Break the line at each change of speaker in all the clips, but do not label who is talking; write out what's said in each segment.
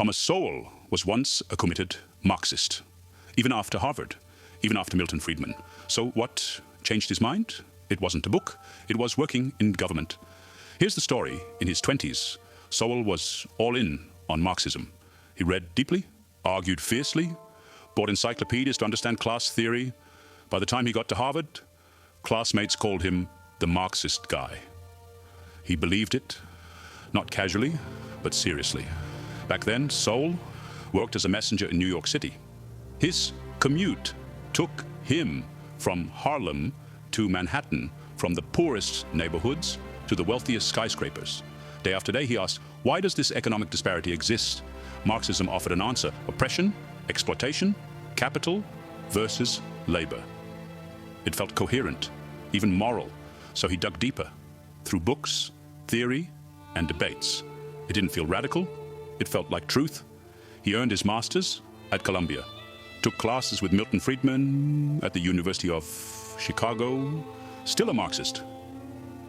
Thomas Sowell was once a committed Marxist, even after Harvard, even after Milton Friedman. So what changed his mind? It wasn't a book, it was working in government. Here's the story. In his 20s, Sowell was all in on Marxism. He read deeply, argued fiercely, bought encyclopedias to understand class theory. By the time he got to Harvard, classmates called him the Marxist guy. He believed it, not casually, but seriously. Back then, Sowell worked as a messenger in New York City. His commute took him from Harlem to Manhattan, from the poorest neighborhoods to the wealthiest skyscrapers. Day after day, he asked, why does this economic disparity exist? Marxism offered an answer: oppression, exploitation, capital versus labor. It felt coherent, even moral, so he dug deeper through books, theory, and debates. It didn't feel radical, it felt like truth. He earned his master's at Columbia, took classes with Milton Friedman at the University of Chicago, still a Marxist.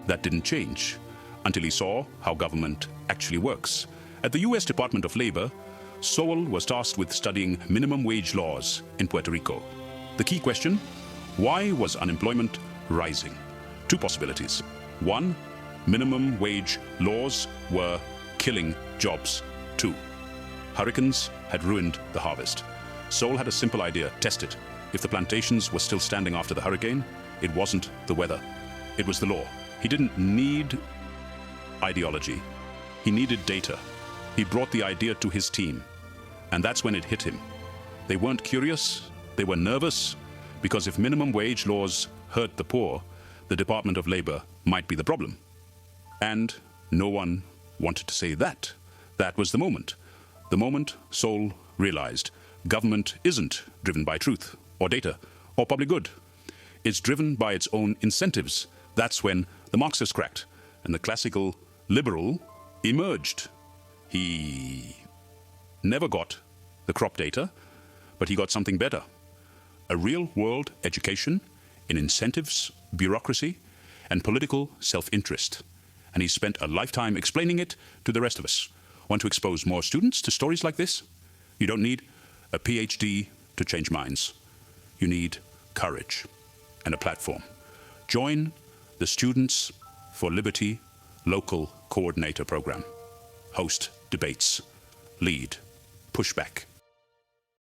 That didn't change until he saw how government actually works. At the US Department of Labor, Sowell was tasked with studying minimum wage laws in Puerto Rico. The key question: why was unemployment rising? Two possibilities. One, minimum wage laws were killing jobs. Two, hurricanes had ruined the harvest. Sowell had a simple idea: test it. If the plantations were still standing after the hurricane, it wasn't the weather, it was the law. He didn't need ideology, he needed data. He brought the idea to his team, and that's when it hit him. They weren't curious, they were nervous, because if minimum wage laws hurt the poor, the Department of Labor might be the problem. And no one wanted to say that. That was the moment Sowell realized government isn't driven by truth or data or public good. It's driven by its own incentives. That's when the Marxist cracked and the classical liberal emerged. He never got the crop data, but he got something better: a real-world education in incentives, bureaucracy, and political self-interest. And he spent a lifetime explaining it to the rest of us. Want to expose more students to stories like this? You don't need a PhD to change minds. You need courage and a platform. Join the Students for Liberty Local Coordinator Program. Host debates, lead, push back,